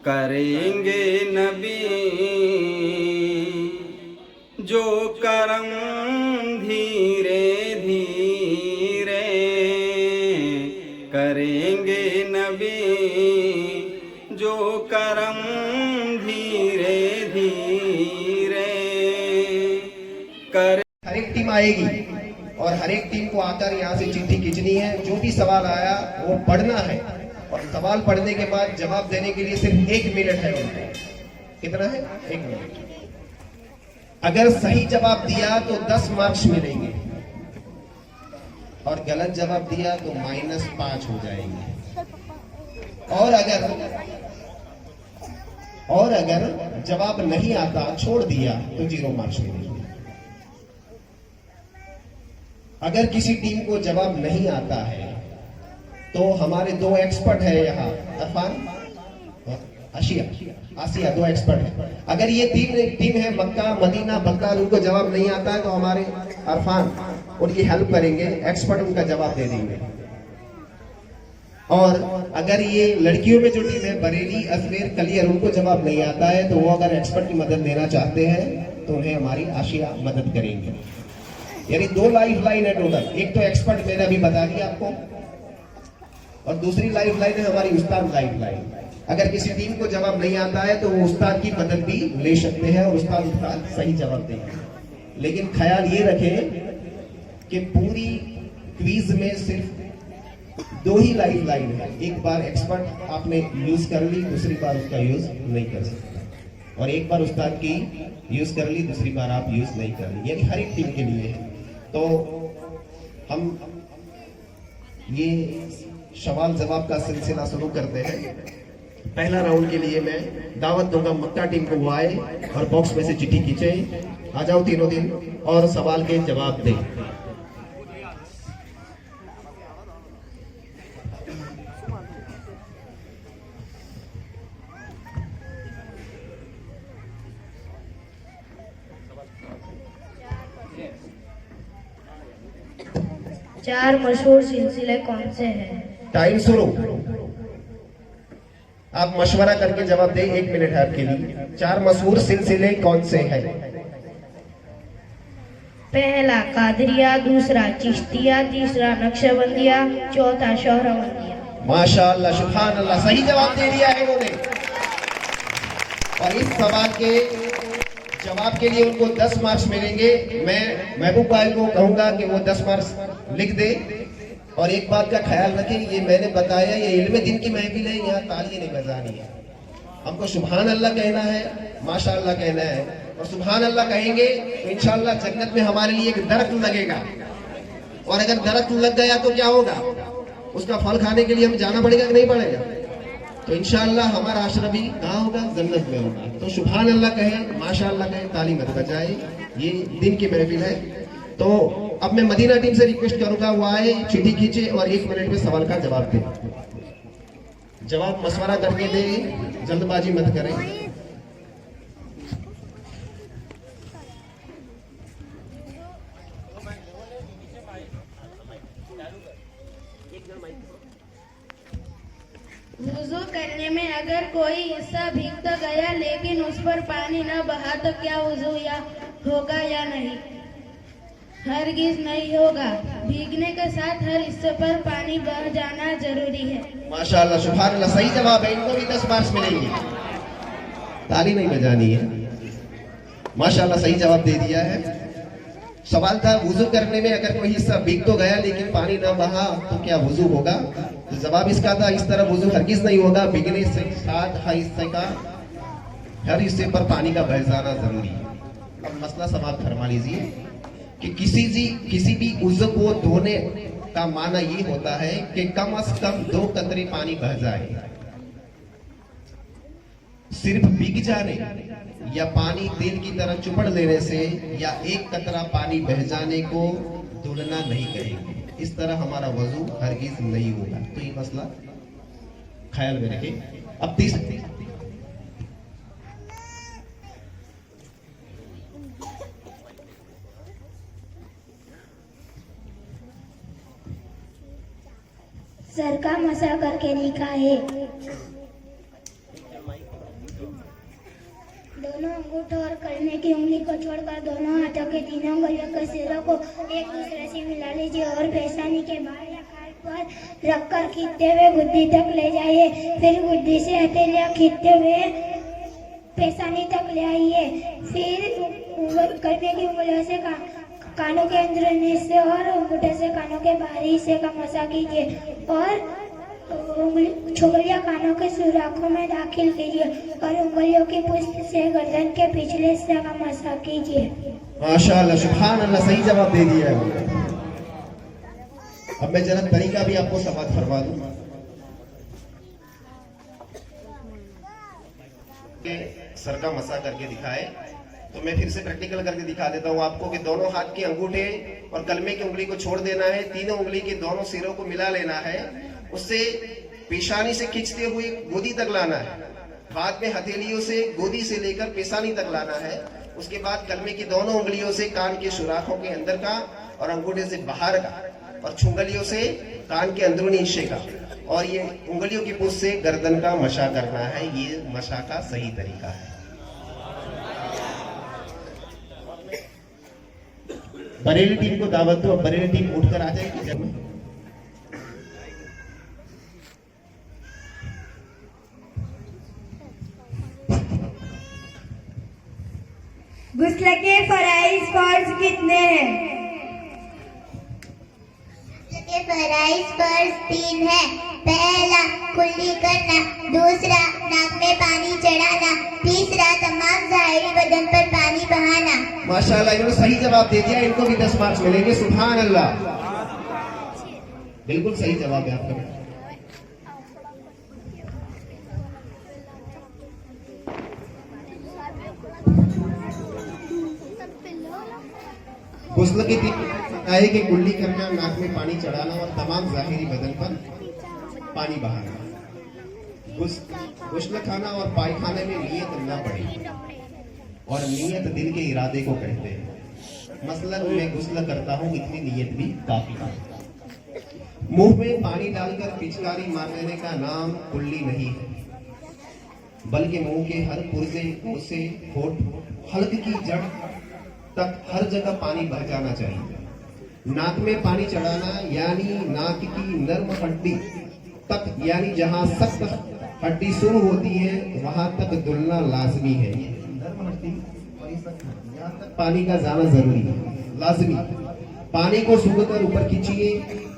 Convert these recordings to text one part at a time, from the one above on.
करेंगे नबी जो करम धीरे धीरे, करेंगे नबी जो करम धीरे धीरे कर। हर एक टीम आएगी और हर एक टीम को आकर यहाँ से चिट्ठी खींचनी है। जो भी सवाल आया वो पढ़ना है और सवाल पढ़ने के बाद जवाब देने के लिए सिर्फ 1 मिनट है उनको। कितना है? 1 मिनट। अगर सही जवाब दिया तो 10 मार्क्स मिलेंगे और गलत जवाब दिया तो -5 हो जाएंगे। और अगर जवाब नहीं आता, छोड़ दिया, तो 0 मार्क्स मिलेंगे। अगर किसी टीम को जवाब नहीं आता है तो हमारे 2 एक्सपर्ट है यहाँ, अरफान आसिया 2 एक्सपर्ट है। अगर ये टीम है मक्का मदीना बगदाद, उनको जवाब नहीं आता है तो हमारे अरफान उनकी हेल्प करेंगे, एक्सपर्ट उनका जवाब दे देंगे। और अगर ये लड़कियों में जो टीम है बरेली अजमेर कलियर, उनको जवाब नहीं आता है तो वो अगर एक्सपर्ट की मदद लेना चाहते हैं तो उन्हें हमारी आशिया मदद करेंगे। यानी 2 लाइफ लाइन है टोटल। एक तो एक्सपर्ट मैंने अभी बता दिया आपको और दूसरी लाइफ लाइन है हमारी उस्ताद लाइफ लाइन। अगर किसी टीम को जवाब नहीं आता है तो वो उस्ताद की मदद भी ले सकते हैं और उस्ताद सही जवाब देंगे। लेकिन ख्याल ये रखें कि पूरी क्विज में सिर्फ 2 ही लाइफ लाइन है। एक बार एक्सपर्ट आपने यूज कर ली, दूसरी बार उसका यूज नहीं कर सकते, और एक बार उस्ताद की यूज कर ली, दूसरी बार आप यूज नहीं कर ली। यानी हर एक टीम के लिए है। तो हम ये सवाल जवाब का सिलसिला शुरू करते हैं। पहला राउंड के लिए मैं दावत दूंगा मक्का टीम को, वो आए और बॉक्स में से चिट्ठी खींचे। आ जाओ तीनों दिन और सवाल के जवाब दें। चार मशहूर सिलसिले कौन से हैं? टाइम शुरू। आप मशवरा करके जवाब दें, 1 मिनट है आपके लिए। 4 मशहूर सिलसिले कौन से हैं? पहला कादरिया, दूसरा चिश्तिया, तीसरा नक्शबंदिया, चौथा शोहरवंदिया। माशाअल्लाह, सुभान अल्लाह, सही जवाब दे दिया है इन्होंने। और इस सवाल के जवाब के लिए उनको 10 मार्क्स मिलेंगे। मैं महबूब भाई को कहूंगा कि वो 10 मार्क्स लिख दे। और एक बात का ख्याल रखें, ये मैंने बताया ये इल्म दिन की महफिल है, यहाँ ताली नहीं बजानी है। हमको सुभान अल्लाह कहना है, माशाअल्लाह कहना है। और सुभान अल्लाह कहेंगे तो इंशाअल्लाह जन्नत में हमारे लिए एक दरख्त लगेगा। और अगर दरख्त लग गया तो क्या होगा? उसका फल खाने के लिए हम जाना पड़ेगा कि नहीं पड़ेगा? तो इंशाअल्लाह हमारा आश्रम भी कहाँ होगा? जन्नत में होगा। तो सुभान अल्लाह कहें, माशाअल्लाह कहें, ताली मत बजाए, ये दिन की महफिल है। तो अब मैं मदीना टीम से रिक्वेस्ट करूंगा वो आए, चिट्ठी खींचे और 1 मिनट में सवाल का जवाब दे। जवाब मशवरा करके दे, जल्दबाजी मत करें। वुजू करने में अगर कोई हिस्सा भीग तो गया लेकिन उस पर पानी न बहा तो क्या वुजू या होगा या नहीं? हरगिज नहीं होगा। भीगने के साथ हर हिस्से पर पानी बह जाना जरूरी है। माशाअल्लाह, सुभान अल्लाह, सही जवाब है। इनको भी 10 मार्क्स मिलेंगे। ताली नहीं बजानी है। माशाअल्लाह, सही जवाब दे दिया है। सवाल था वुजू करने में अगर कोई हिस्सा भीग तो गया लेकिन पानी न बहा तो क्या वुजू होगा? तो जवाब इसका था इस तरह वुजू हरगिज नहीं होगा। भीगने से साथ हर हिस्से पर पानी का बह जाना जरूरी है। अब मसला समाप्त फरमा लीजिए कि किसी भी उज़्व को धोने का माना ये होता है कि कम से कम 2 कतरे पानी बह जाए। सिर्फ भीग जाने या पानी तेल की तरह चुपड़ लेने से या 1 कतरा पानी बह जाने को धुलना नहीं कहेंगे। इस तरह हमारा वजू हरगिज नहीं होगा। तो ये मसला ख्याल में रखें। अब तीसरी सर का मसा करके लिखा है। अंगूठे और कलमे की उंगली को छोड़कर दोनों हाथों के तीनों उंगलियों के सिरों को एक दूसरे से मिला लीजिए और पेशानी के बाहर या खाल पर रखकर खींचते हुए गुद्दी तक ले जाइए। फिर गुद्दी से हथेलियां खींचते हुए पेशानी तक ले आइए। फिर कलमे की उंगलियों से कानों के अंदरूनी हिस्से और अंगूठे से कानों के बाहरी हिस्से का मसा कीजिए और उंगलियां कानों के सुराखों में दाखिल कीजिए और उंगलियों की पुष्ट से गर्दन के पिछले हिस्से का मसा कीजिए। माशाअल्लाह, सुभान अल्लाह, सही जवाब दे दिया है। अब मैं जरा तरीका भी आपको समाप्त करवा दूं। सर का मसा करके दिखाए तो मैं फिर से प्रैक्टिकल करके दिखा देता हूँ आपको कि दोनों हाथ के अंगूठे और कलमे की उंगली को छोड़ देना है, तीनों उंगली के दोनों सिरों को मिला लेना है, उससे पेशानी से खींचते हुए गोदी तक लाना है, बाद में हथेलियों से गोदी से लेकर पेशानी तक लाना है, उसके बाद कलमे की दोनों उंगलियों से कान के सुराखों के अंदर का और अंगूठे से बाहर का और छुंगलियों से कान के अंदरूनी हिस्से का और ये उंगलियों की पुष्ट से गर्दन का मशा करना है। ये मशा का सही तरीका है। बरेली टीम को दावत दो। अब बरेली टीम उठकर आ जाएगी। जब गुस्ल के फराइज फर्ज कितने हैं? के फराइज फर्ज 3 है। पहला कुल्ली करना, दूसरा नाक में पानी चढ़ाना, तीसरा तमाम ज़ाहिरी बदन पर पानी बहाना। माशाअल्लाह, इन्होंने सही जवाब दे दिया, इनको भी 10 मार्क्स मिलेंगे। सुभान अल्लाह, बिल्कुल सही जवाब है आपका। गुस्ल की आए कि कुल्ली करना, नाक में पानी चढ़ाना और तमाम ज़ाहिरी बदन पर पानी बहाना। गुस्ल खाना और पायखाने में नियत न पड़े और नियत दिल के इरादे को कहते हैं। मसलन मैं गुस्ल करता हूँ, इतनी नियत भी काफी है। मुंह में पानी डालकर पिचकारी मार लेने का नाम कुल्ली नहीं है, बल्कि मुंह के हर पुर्जे से होठ हल्क की जड़ तक हर जगह पानी बह जाना चाहिए। नाक में पानी चढ़ाना यानी नाक की नर्म हड्डी तक, यानी जहां सख्त हड्डी शुरू होती है वहां तक दुलना लाजमी है। नर्म हड्डी यहाँ तक पानी का जाना जरूरी है, लाजमी। पानी को सूंघकर ऊपर खींचिए,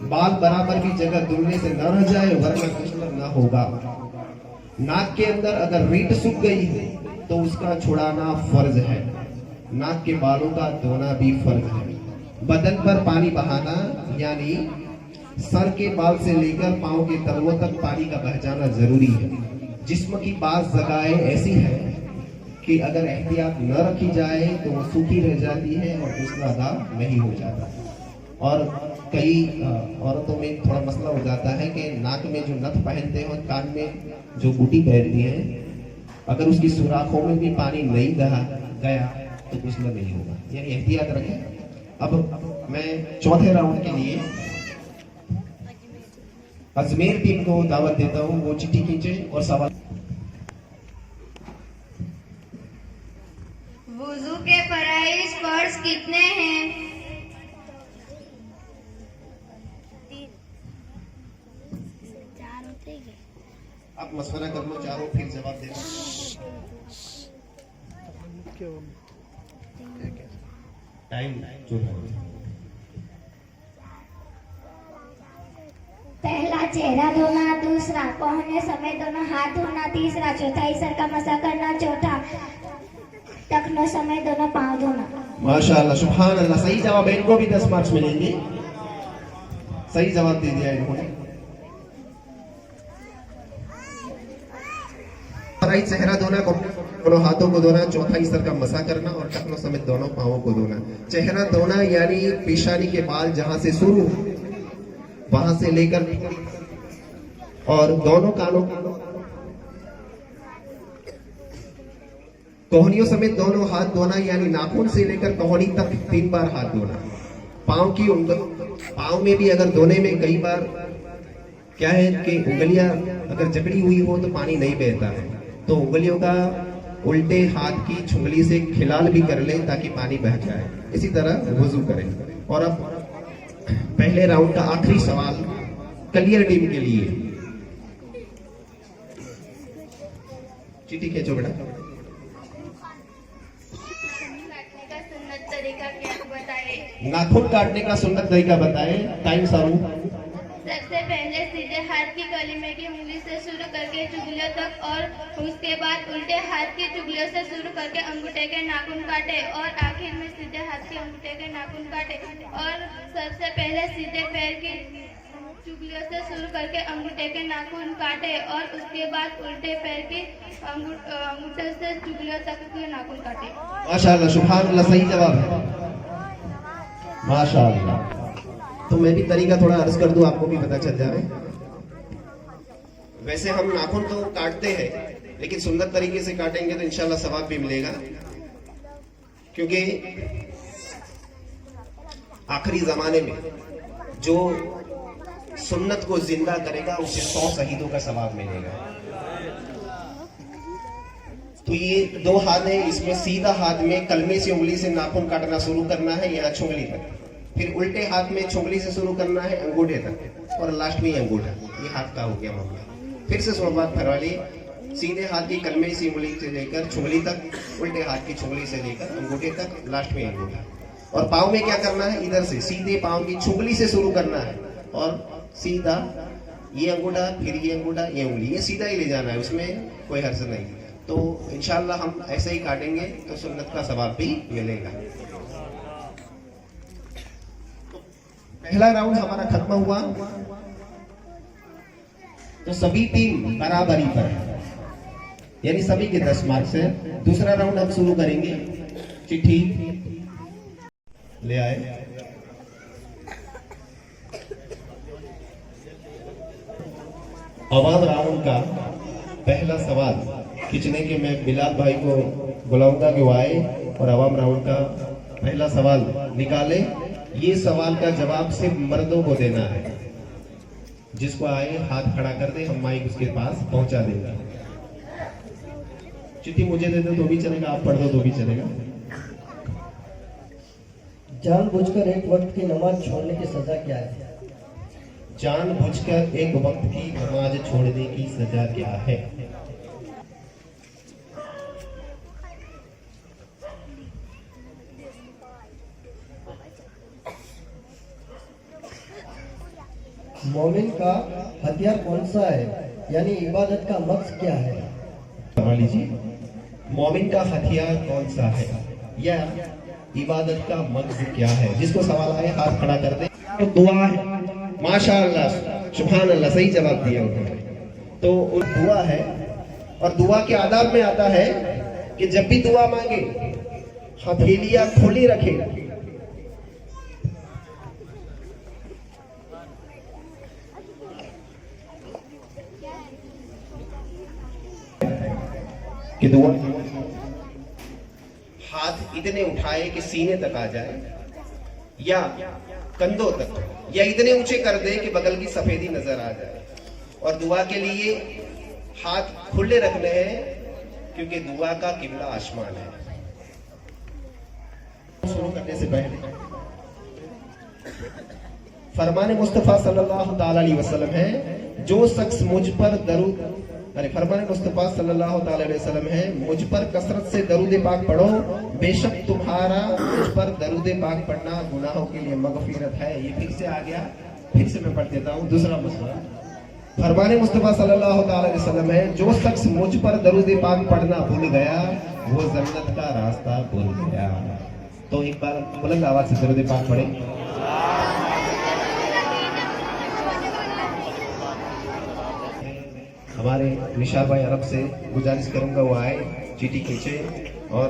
बाल बराबर की जगह दुलने से न रह जाए वरना गुस्ल न होगा। नाक के अंदर अगर रीट सूख गई है तो उसका छुड़ाना फर्ज है। नाक के बालों का धोना भी फर्ज है। बदन पर पानी बहाना यानी सर के बाल से लेकर पांव के तलवों तक पानी का बह जाना जरूरी है। जिस्म की बात जगहें ऐसी है कि अगर एहतियात न रखी जाए तो वो सूखी रह जाती है और गुस्ल अदा नहीं हो जाता। और कई औरतों में थोड़ा मसला हो जाता है कि नाक में जो नथ पहनते हैं, कान में जो बूटी पहनती है, अगर उसकी सुराखों में भी पानी नहीं गया तो गुस्ल नहीं होगा, यानी एहतियात रखें। अब मैं चौथे राउंड के लिए अजमेर टीम को दावत देता हूं, वो चिट्ठी खींचे और सवाल। वुजू के फराइज फर्ज कितने हैं? आप मशवरा कर लो चारों, फिर जवाब देना। टाइम जो है। पहला चेहरा धोना, दूसरा पहनने समय दोनों हाथ धोना, तीसरा चौथाई सर का मसा करना, चौथा टखने समय दोनों पांव धोना। माशाअल्लाह, सुभान अल्लाह, सही जवाब है। इनको भी 10 मार्क्स मिलेंगे, सही जवाब दे दिया इन्होंने। चेहरा धोना, दोनों हाथों को धोना, चौथाई सर का मसा करना और टखनों समेत दोनों पांवों को धोना। चेहरा धोना यानी पेशानी के बाल जहां से शुरू वहां से लेकर और दोनों कानों कोहनियों समेत दोनों हाथ धोना, यानी नाखून से लेकर कोहनी तक 3 बार हाथ धोना। पांव में भी अगर धोने में कई बार क्या है कि उंगलियां अगर जकड़ी हुई हो तो पानी नहीं बहता है, तो उंगलियों का उल्टे हाथ की छुंगली से खिलाल भी कर ले ताकि पानी बह जाए। इसी तरह वुजू करें। और अब पहले राउंड का आखिरी सवाल कलियर टीम के लिए। चीटी खींचो बेटा। नाखून काटने का सुन्नत तरीका बताए। टाइम सारू। सबसे पहले सीधे हाथ की कलीमे की उंगली से शुरू करके चुगलियों तक और उसके बाद उल्टे हाथ की चुगलियों से शुरू करके अंगूठे के नाखून काटे और आखिर में सीधे हाथ के अंगूठे के नाखून काटे। और सबसे पहले सीधे पैर की चुगलियों से शुरू करके अंगूठे के नाखून काटे और उसके बाद उल्टे पैर की अंगूठे से चुगलियों तक के नाखून काटे। माशाअल्लाह, सुभान अल्लाह, सही जवाब है। माशाअल्लाह। तो मैं भी तरीका थोड़ा अर्ज कर दूं, आपको भी पता चल जाए। वैसे हम नाखून तो काटते हैं, लेकिन सुन्नत तरीके से काटेंगे तो इंशाल्लाह सवाब भी मिलेगा, क्योंकि आखिरी जमाने में जो सुन्नत को जिंदा करेगा उसे 100 शहीदों का सवाब मिलेगा। तो ये 2 हाथ है, इसमें सीधा हाथ में कलमे से उंगली से नाखून काटना शुरू करना है यहाँ छुंगली तक, फिर उल्टे हाथ में छुंगली से शुरू करना है अंगूठे तक, और लास्ट में अंगूठा। ये हाथ का हो गया मामला। फिर से सोमवार फरवाली, सीधे हाथ की कलमे से उंगली से लेकर छुंगली तक, उल्टे हाथ की छुंगली से लेकर अंगूठे तक, लास्ट में अंगूठा। और पाँव में क्या करना है, इधर से सीधे पाँव की छुंगली से शुरू करना है और सीधा ये अंगूठा, फिर ये अंगूठा, ये उंगली, ये सीधा ही ले जाना है, उसमें कोई हर्ज नहीं। तो इंशाल्लाह हम ऐसे ही काटेंगे तो सुन्नत का सवाब भी मिलेगा। पहला राउंड हमारा खत्म हुआ, तो सभी टीम बराबरी पर है, यानी सभी के 10 मार्क्स है। दूसरा राउंड हम शुरू करेंगे। चिट्ठी ले आए। आवाम राउंड का पहला सवाल खींचने के मैं बिलाल भाई को बुलाऊंगा कि वो आए और आवाम राउंड का पहला सवाल निकाले। ये सवाल का जवाब सिर्फ मर्दों को देना है। जिसको आए हाथ खड़ा कर दे, हम माइक उसके पास पहुंचा देंगे। चिट्ठी मुझे दे दो तो भी चलेगा, आप पढ़ दो तो भी चलेगा। जानबूझकर एक वक्त की नमाज छोड़ने की सजा क्या है? जानबूझकर एक वक्त की नमाज छोड़ने की सजा क्या है? मोमिन का हथियार कौन सा है, यानी इबादत का मकसद क्या है? मोमिन का हथियार कौन सा है या इबादत का मकसद क्या है? जिसको सवाल आए हाथ खड़ा कर दे। तो दुआ है। माशाअल्लाह, सुभान अल्लाह, सही जवाब दिया उन्होंने। तो दुआ है, और दुआ के आदाब में आता है कि जब भी दुआ मांगे हथेलियां खुली रखे। कि दुआ हाथ इतने उठाए कि सीने तक आ जाए, या कंधों तक, या इतने ऊंचे कर दे कि बगल की सफेदी नजर आ जाए। और दुआ के लिए हाथ खुले रखने हैं, क्योंकि दुआ का किबला आसमान है। शुरू करने से पहले फरमान मुस्तफा सल्लल्लाहु ताला अलैहि वसल्लम है, जो शख्स मुझ पर दरूद, फरमान मुस्तफा सल्लल्लाहु ताला अलैहि वसल्लम है, मुझ पर कसरत से दरूद पाक पढ़ो, बेशक तुम्हारा मुझ पर दरूद पाक पढ़ना गुनाहों के लिए मगफिरत है। ये फिर से आ गया, फिर से मैं पढ़ देता हूँ। दूसरा मसला, फरमान मुस्तफा सल्लल्लाहु ताला अलैहि वसल्लम है, जो शख्स मुझ पर दरूद पाक पढ़ना भूल गया वो जन्नत का रास्ता भूल गया। तो एक बार बुलंद आवाज से दरूद पाक पढ़े। हमारे निशा भाई अरब से गुजारिश करूंगा वो आए, चिट्ठी खींचे, और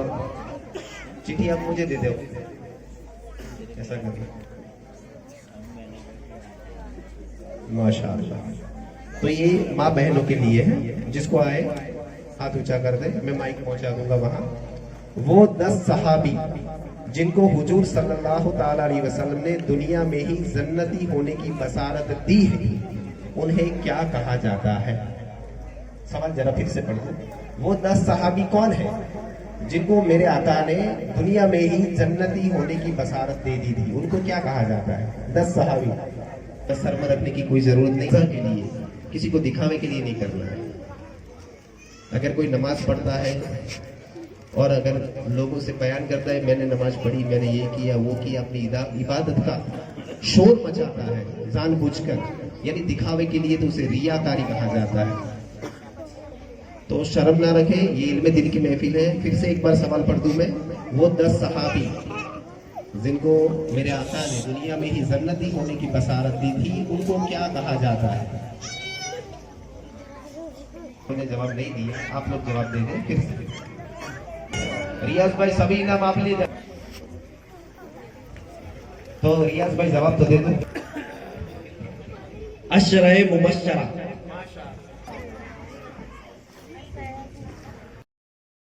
चिट्ठी आप मुझे दे दो। ऐसा करिए। माशाअल्लाह। तो ये माँ बहनों के लिए है, जिसको आए हाथ ऊंचा कर दे, मैं माइक पहुंचा दूंगा वहां। वो 10 सहाबी जिनको हुजूर सल्लल्लाहु ताला अलैहि वसल्लम ने दुनिया में ही जन्नती होने की बसारत दी है, उन्हें क्या कहा जाता है? सवाल जरा फिर से पढ़ो। वो 10 सहाबी कौन है जिनको मेरे आका ने दुनिया में ही जन्नती होने की बसारत दे दी थी? उनको क्या कहा जाता है? 10 सहाबी। बस सर में रखने की कोई जरूरत नहीं के लिए, किसी को दिखावे के लिए नहीं करना है। अगर कोई नमाज पढ़ता है और अगर लोगों से बयान करता है मैंने नमाज पढ़ी, मैंने ये किया वो किया, अपनी इबादत का शोर मचाता है जानबूझकर, यानी दिखावे के लिए, तो उसे रियाकारी कहा जाता है। तो शर्म ना रखे, ये इल्म दिल की महफिल है। फिर से एक बार सवाल पढ़ दूं मैं। वो 10 सहाबी जिनको मेरे आका ने दुनिया में ही जन्नती होने की बसारत दी थी, उनको क्या कहा जाता है? उन्हें जवाब नहीं दिया, आप लोग जवाब दे दें फिर से। रियाज भाई सभी इनाम आप ले जाए। तो रियाज भाई जवाब तो दे दो। अशरे मुबश्शरा